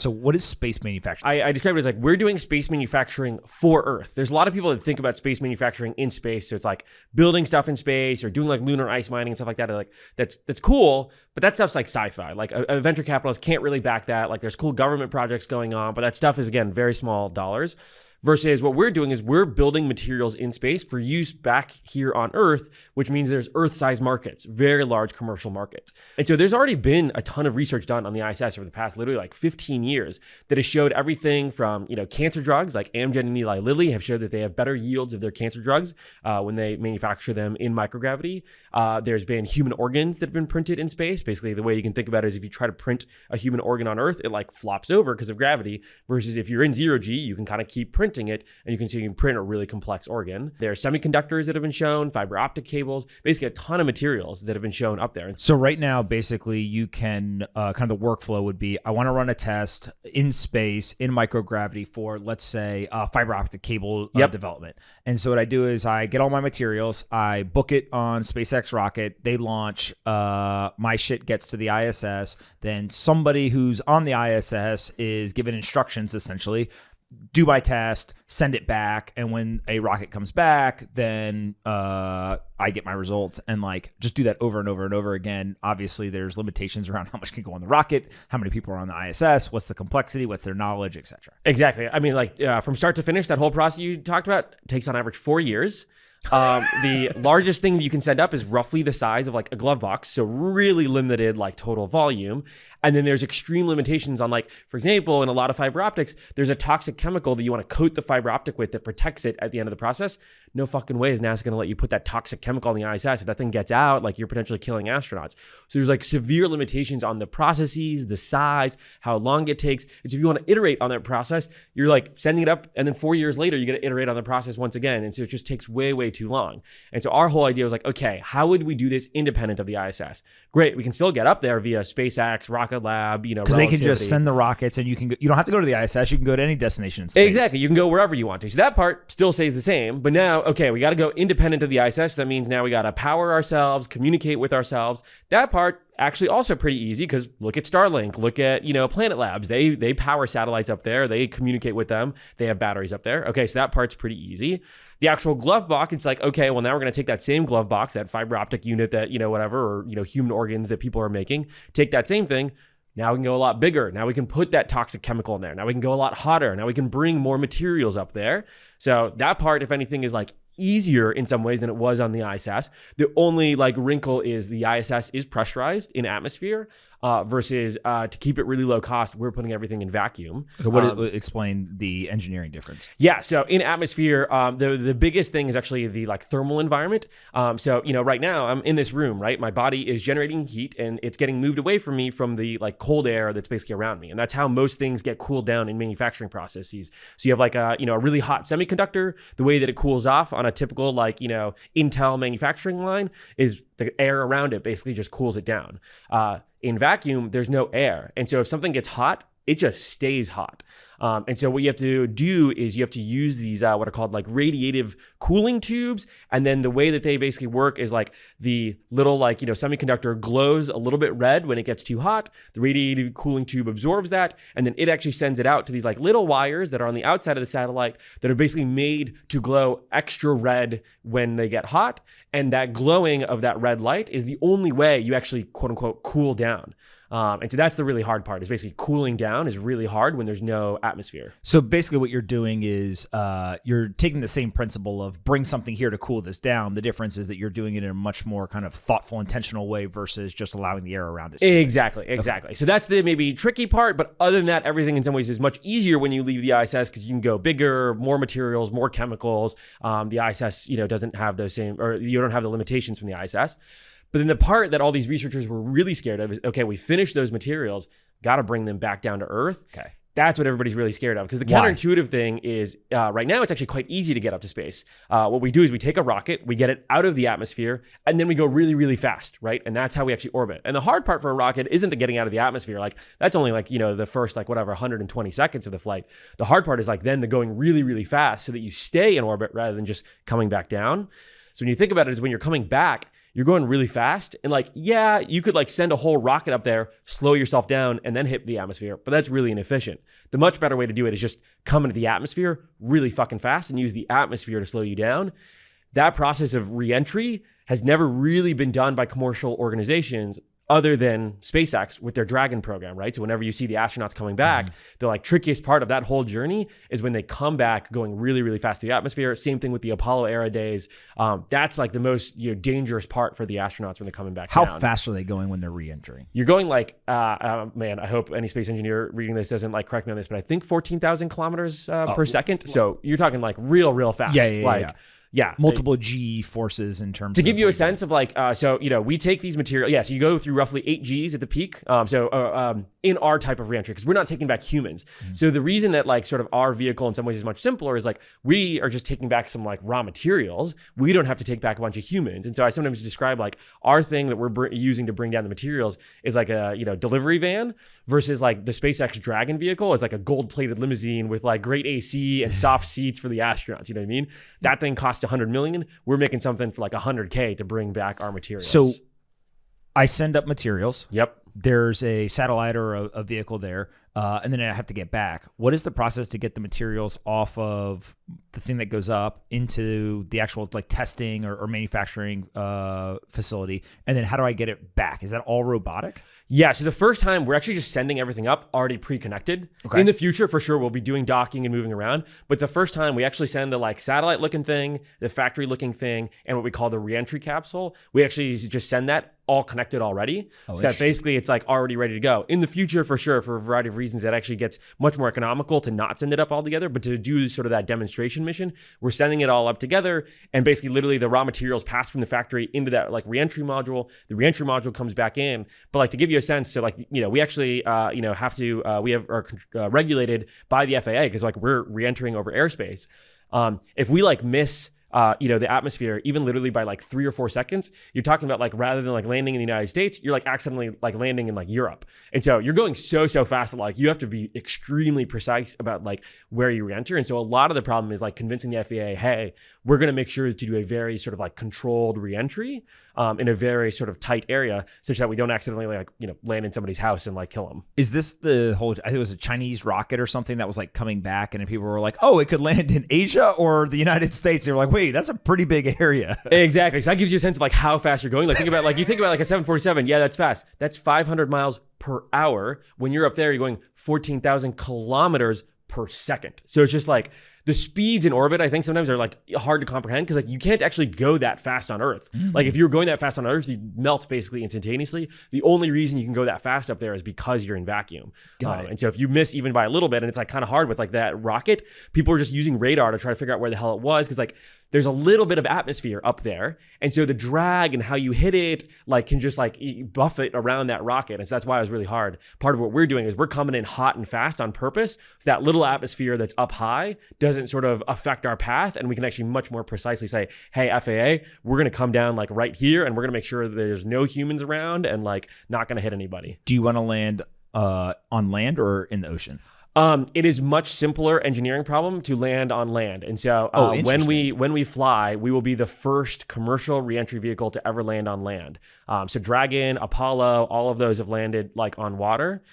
So what is space manufacturing? I described it as like, we're doing space manufacturing for Earth. There's a lot of people that think about space manufacturing in space. So it's like building stuff in space or doing like lunar ice mining and stuff like that. Like that's cool, but that stuff's like sci-fi. Like a venture capitalist can't really back that. Like there's cool government projects going on, but that stuff is, again, very small dollars. Versus what we're doing is we're building materials in space for use back here on Earth, which means there's Earth-sized markets, very large commercial markets. And so there's already been a ton of research done on the ISS over the past literally like 15 years that has showed everything from, cancer drugs, like Amgen and Eli Lilly have showed that they have better yields of their cancer drugs when they manufacture them in microgravity. There's been human organs that have been printed in space. Basically, the way you can think about it is if you try to print a human organ on Earth, it like flops over because of gravity, versus if you're in zero G, you can kind of keep printing it, and you can print a really complex organ. There are semiconductors that have been shown, fiber optic cables, basically a ton of materials that have been shown up there. So right now, basically, you can kind of the workflow would be, I want to run a test in space in microgravity for, let's say, fiber optic cable development. And so what I do is I get all my materials, I book it on SpaceX rocket, they launch, my shit gets to the ISS, then somebody who's on the ISS is given instructions, essentially, do my test, send it back, and when a rocket comes back, then I get my results, and like just do that over and over and over again. Obviously, there's limitations around how much can go on the rocket, how many people are on the ISS, what's the complexity, what's their knowledge, etc. Exactly. I mean, like from start to finish, that whole process you talked about takes on average 4 years. The largest thing that you can send up is roughly the size of like a glove box, so really limited like total volume. And then there's extreme limitations on, like, for example, in a lot of fiber optics, there's a toxic chemical that you want to coat the fiber optic with that protects it at the end of the process. No fucking way is NASA going to let you put that toxic chemical on the ISS. If that thing gets out, like, you're potentially killing astronauts. So there's like severe limitations on the processes, the size, how long it takes. And so if you want to iterate on that process, you're like sending it up, and then 4 years later, you got to iterate on the process once again. And so it just takes way too long. And so our whole idea was like, okay, how would we do this independent of the ISS? Great, we can still get up there via SpaceX, Rocket Lab, because they can just send the rockets, and you don't have to go to the ISS. You can go to any destination in space. Exactly, you can go wherever you want to. So that part still stays the same. But now, okay, we got to go independent of the ISS. That means now we got to power ourselves, communicate with ourselves. That part actually also pretty easy, because look at Starlink, look at Planet Labs. They power satellites up there. They communicate with them. They have batteries up there. Okay, so that part's pretty easy. The actual glove box, it's like, okay, well, now we're going to take that same glove box, that fiber optic unit that whatever, or human organs that people are making, take that same thing. Now we can go a lot bigger. Now we can put that toxic chemical in there. Now we can go a lot hotter. Now we can bring more materials up there. So that part, if anything, is like easier in some ways than it was on the ISS. The only like wrinkle is the ISS is pressurized in atmosphere versus to keep it really low cost, we're putting everything in vacuum. So explain the engineering difference? Yeah, so in atmosphere, the biggest thing is actually the like thermal environment. So right now I'm in this room, right? My body is generating heat, and it's getting moved away from me from the like cold air that's basically around me, and that's how most things get cooled down in manufacturing processes. So you have like a really hot semiconductor. The way that it cools off on a typical like Intel manufacturing line is the air around it basically just cools it down. In vacuum, there's no air. And so if something gets hot, it just stays hot. And so what you have to do is you have to use these what are called like radiative cooling tubes. And then the way that they basically work is like the little like semiconductor glows a little bit red when it gets too hot. The radiative cooling tube absorbs that, and then it actually sends it out to these like little wires that are on the outside of the satellite that are basically made to glow extra red when they get hot. And that glowing of that red light is the only way you actually quote unquote cool down. And so that's the really hard part, is basically cooling down is really hard when there's no atmosphere. So basically what you're doing is you're taking the same principle of bring something here to cool this down. The difference is that you're doing it in a much more kind of thoughtful, intentional way versus just allowing the air around it. Exactly. Okay. So that's the maybe tricky part. But other than that, everything in some ways is much easier when you leave the ISS, because you can go bigger, more materials, more chemicals. The ISS, doesn't have those same, or you don't have the limitations from the ISS. But then the part that all these researchers were really scared of is, okay, we finished those materials, got to bring them back down to Earth. Okay. That's what everybody's really scared of, because the counterintuitive thing is right now it's actually quite easy to get up to space. What we do is we take a rocket, we get it out of the atmosphere, and then we go really fast, right? And that's how we actually orbit. And the hard part for a rocket isn't the getting out of the atmosphere. Like that's only like, the first like whatever 120 seconds of the flight. The hard part is like then the going really fast so that you stay in orbit rather than just coming back down. So when you think about it, is when you're coming back, you're going really fast. And like, yeah, you could like send a whole rocket up there, slow yourself down, and then hit the atmosphere, but that's really inefficient. The much better way to do it is just come into the atmosphere really fucking fast and use the atmosphere to slow you down. That process of re-entry has never really been done by commercial organizations other than SpaceX with their Dragon program, right? So whenever you see the astronauts coming back, the like trickiest part of that whole journey is when they come back going really, really fast through the atmosphere. Same thing with the Apollo era days. That's like the most dangerous part for the astronauts when they're coming back How down. fast are they going when they're re-entering? You're going like, man, I hope any space engineer reading this doesn't like correct me on this, but I think 14,000 kilometers per second. So you're talking like real fast. Yeah. Multiple G forces in terms to of give you a sense of like, so, we take these materials. Yeah. So you go through roughly 8 Gs at the peak. In our type of reentry, because we're not taking back humans. So the reason that like sort of our vehicle in some ways is much simpler is like, we are just taking back some like raw materials. We don't have to take back a bunch of humans. And so I sometimes describe like our thing that we're using to bring down the materials is like a, delivery van versus like the SpaceX Dragon vehicle is like a gold plated limousine with like great AC and soft seats for the astronauts. You know what I mean? That thing cost $100 million. We're making something for like $100K to bring back our materials. So I send up materials. Yep. There's a satellite or a vehicle there, and then I have to get back. What is the process to get the materials off of the thing that goes up into the actual like testing or manufacturing facility? And then how do I get it back? Is that all robotic? Yeah, so the first time we're actually just sending everything up already pre-connected. Okay. In the future, for sure, we'll be doing docking and moving around. But the first time we actually send the like satellite looking thing, the factory looking thing, and what we call the reentry capsule. We actually just send that all connected already. So that basically it's like already ready to go. In the future, for sure, for a variety of reasons, that actually gets much more economical to not send it up all together, but to do sort of that demonstration mission, we're sending it all up together. And basically literally the raw materials pass from the factory into that like reentry module. The reentry module comes back in. But like to give you a sense, so like, we actually, have to, are regulated by the FAA because like we're reentering over airspace. If we like miss the atmosphere, even literally by like 3 or 4 seconds, you're talking about like rather than like landing in the United States, you're like accidentally like landing in like Europe. And so you're going so fast that like you have to be extremely precise about like where you re-enter. And so a lot of the problem is like convincing the FAA, hey, we're going to make sure to do a very sort of like controlled re-entry in a very sort of tight area such that we don't accidentally like, land in somebody's house and like kill them. Is this the whole, I think it was a Chinese rocket or something that was like coming back and people were like, oh, it could land in Asia or the United States. They were like, wait, that's a pretty big area. Exactly. So that gives you a sense of like how fast you're going. Like think about like a 747. Yeah, that's fast. That's 500 miles per hour. When you're up there, you're going 14,000 kilometers per second. So it's just like the speeds in orbit, I think sometimes are like hard to comprehend because like you can't actually go that fast on Earth. Like if you were going that fast on Earth, you'd melt basically instantaneously. The only reason you can go that fast up there is because you're in vacuum. And so if you miss even by a little bit, and it's like kind of hard with like that rocket, people are just using radar to try to figure out where the hell it was because like there's a little bit of atmosphere up there. And so the drag and how you hit it like can just like buff it around that rocket. And so that's why it was really hard. Part of what we're doing is we're coming in hot and fast on purpose. So that little atmosphere that's up high doesn't sort of affect our path. And we can actually much more precisely say, hey, FAA, we're going to come down like right here and we're going to make sure there's no humans around and like not going to hit anybody. Do you want to land on land or in the ocean? It is much simpler engineering problem to land on land. And so when we fly, we will be the first commercial reentry vehicle to ever land on land. So Dragon, Apollo, all of those have landed like on water.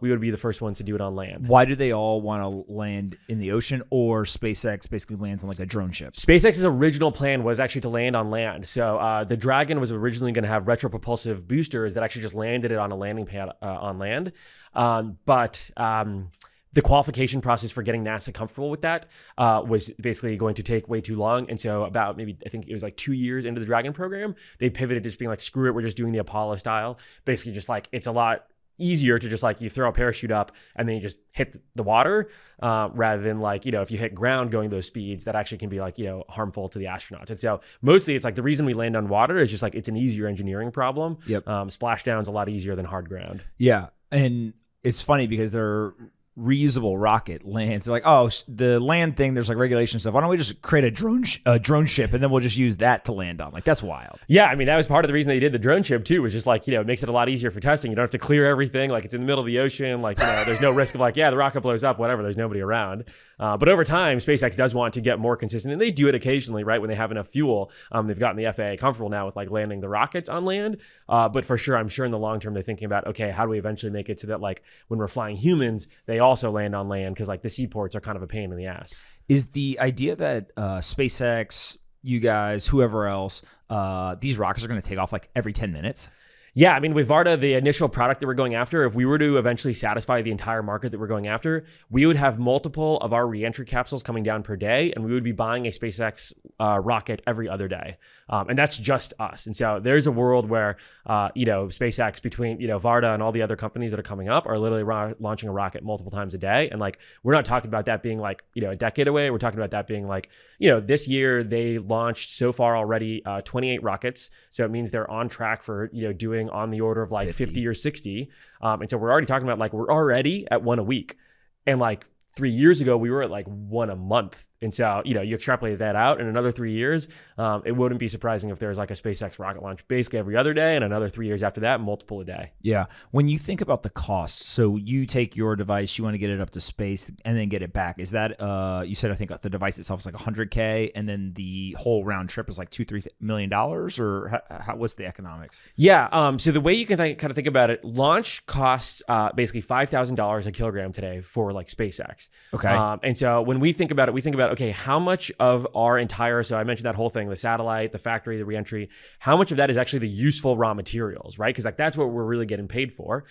We would be the first ones to do it on land. Why do they all want to land in the ocean, or SpaceX basically lands on like a drone ship? SpaceX's original plan was actually to land on land. So the Dragon was originally going to have retropropulsive boosters that actually just landed it on a landing pad on land. The qualification process for getting NASA comfortable with that was basically going to take way too long. And so about maybe, I think it was like 2 years into the Dragon program, they pivoted to just being like, screw it, we're just doing the Apollo style. Basically just like, it's a lot easier to just like, you throw a parachute up and then you just hit the water rather than like, if you hit ground going those speeds, that actually can be like, harmful to the astronauts. And so mostly it's like the reason we land on water is just like, it's an easier engineering problem. Yep. Splashdown's a lot easier than hard ground. Yeah. And it's funny because they're reusable rocket lands, they're like, oh, the land thing, there's like regulation stuff. Why don't we just create a drone ship and then we'll just use that to land on? Like, that's wild. Yeah, I mean, that was part of the reason they did the drone ship too, was just like, it makes it a lot easier for testing. You don't have to clear everything. Like, it's in the middle of the ocean. Like, there's no risk of like, yeah, the rocket blows up, whatever. There's nobody around. But over time, SpaceX does want to get more consistent, and they do it occasionally, right? When they have enough fuel. They've gotten the FAA comfortable now with like landing the rockets on land. But for sure, I'm sure in the long term, they're thinking about, okay, how do we eventually make it so that like when we're flying humans, they also land on land, because like the seaports are kind of a pain in the ass. Is the idea that SpaceX, you guys, whoever else, these rockets are going to take off like every 10 minutes? Yeah, I mean, with Varda, the initial product that we're going after, if we were to eventually satisfy the entire market that we're going after, we would have multiple of our reentry capsules coming down per day, and we would be buying a SpaceX rocket every other day. And that's just us. And so there's a world where, SpaceX, between, Varda and all the other companies that are coming up, are literally launching a rocket multiple times a day. And like, we're not talking about that being like, a decade away. We're talking about that being like, this year they launched so far already 28 rockets. So it means they're on track for, doing on the order of like 50 or 60. And so we're already talking about like, we're already at one a week. And like 3 years ago, we were at like one a month. And so, you extrapolate that out in another 3 years, it wouldn't be surprising if there's like a SpaceX rocket launch basically every other day, and another 3 years after that, multiple a day. Yeah. When you think about the cost, so you take your device, you want to get it up to space and then get it back. Is that, you said, I think the device itself is like $100K, and then the whole round trip is like $2-3 million, or what's the economics? Yeah. So the way you can kind of think about it, launch costs basically $5,000 a kilogram today for like SpaceX. Okay. And so when we think about it, okay, how much of our entire, so I mentioned that whole thing, the satellite, the factory, the reentry, how much of that is actually the useful raw materials, right? Because like that's what we're really getting paid for.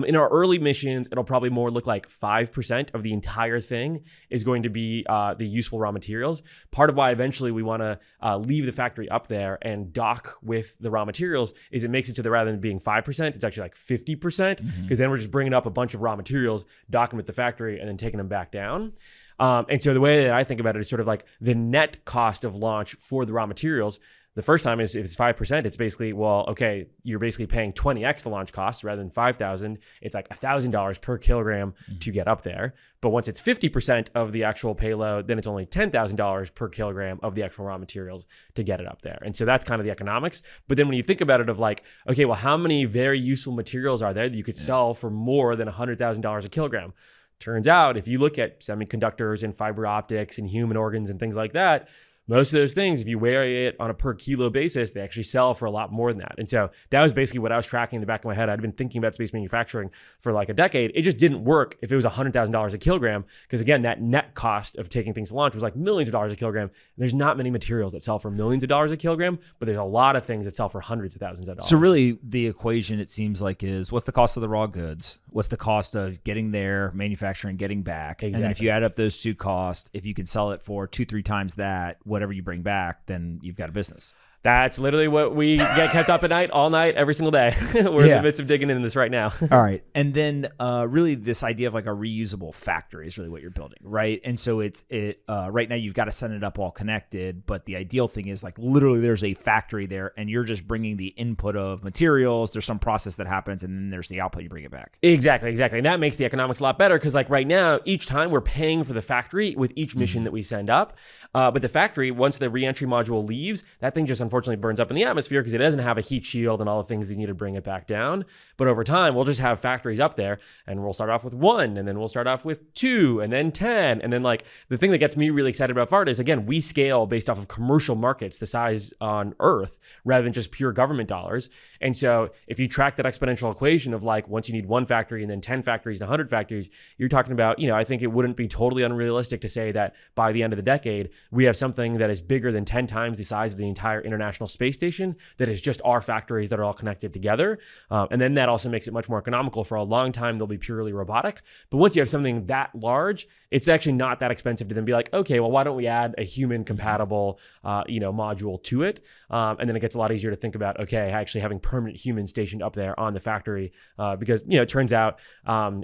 In our early missions, it'll probably more look like 5% of the entire thing is going to be the useful raw materials. Part of why eventually we want to leave the factory up there and dock with the raw materials is it makes it so that rather than being 5%, it's actually like 50%, because then we're just bringing up a bunch of raw materials, docking with the factory, and then taking them back down. And so the way that I think about it is sort of like the net cost of launch for the raw materials. The first time is if it's 5%, it's basically, well, okay, you're basically paying 20x the launch cost rather than $5,000. It's like $1,000 per kilogram to get up there. But once it's 50% of the actual payload, then it's only $10,000 per kilogram of the actual raw materials to get it up there. And so that's kind of the economics. But then when you think about it of like, okay, well, how many very useful materials are there that you could sell for more than $100,000 a kilogram? Turns out, if you look at semiconductors and fiber optics and human organs and things like that, most of those things, if you weigh it on a per kilo basis, they actually sell for a lot more than that. And so that was basically what I was tracking in the back of my head. I'd been thinking about space manufacturing for like a decade. It just didn't work if it was $100,000 a kilogram, because again, that net cost of taking things to launch was like millions of dollars a kilogram. There's not many materials that sell for millions of dollars a kilogram, but there's a lot of things that sell for hundreds of thousands of dollars. So really the equation, it seems like, is what's the cost of the raw goods? What's the cost of getting there, manufacturing, getting back? Exactly. And then if you add up those two costs, if you can sell it for 2-3 times that, whatever you bring back, then you've got a business. That's literally what we get kept up at night, all night, every single day. We're in the midst of digging into this right now. All right. And then really this idea of like a reusable factory is really what you're building, right? And so it's right now you've got to set it up all connected, but the ideal thing is like literally there's a factory there and you're just bringing the input of materials. There's some process that happens and then there's the output, you bring it back. Exactly. And that makes the economics a lot better, because like right now, each time we're paying for the factory with each mission that we send up. But the factory, once the reentry module leaves, that thing just unfortunately burns up in the atmosphere because it doesn't have a heat shield and all the things you need to bring it back down. But over time, we'll just have factories up there, and we'll start off with 1, and then we'll start off with 2, and then 10. And then like the thing that gets me really excited about Varda is, again, we scale based off of commercial markets the size on Earth rather than just pure government dollars. And so if you track that exponential equation of like, once you need 1 factory and then 10 factories and 100 factories, you're talking about, I think it wouldn't be totally unrealistic to say that by the end of the decade, we have something that is bigger than 10 times the size of the entire International Space Station that is just our factories that are all connected together. And then that also makes it much more economical. For a long time, they'll be purely robotic. But once you have something that large, it's actually not that expensive to then be like, okay, well, why don't we add a human compatible, module to it? And then it gets a lot easier to think about, okay, actually having permanent humans stationed up there on the factory, because, it turns out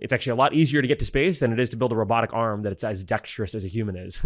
it's actually a lot easier to get to space than it is to build a robotic arm that it's as dexterous as a human is.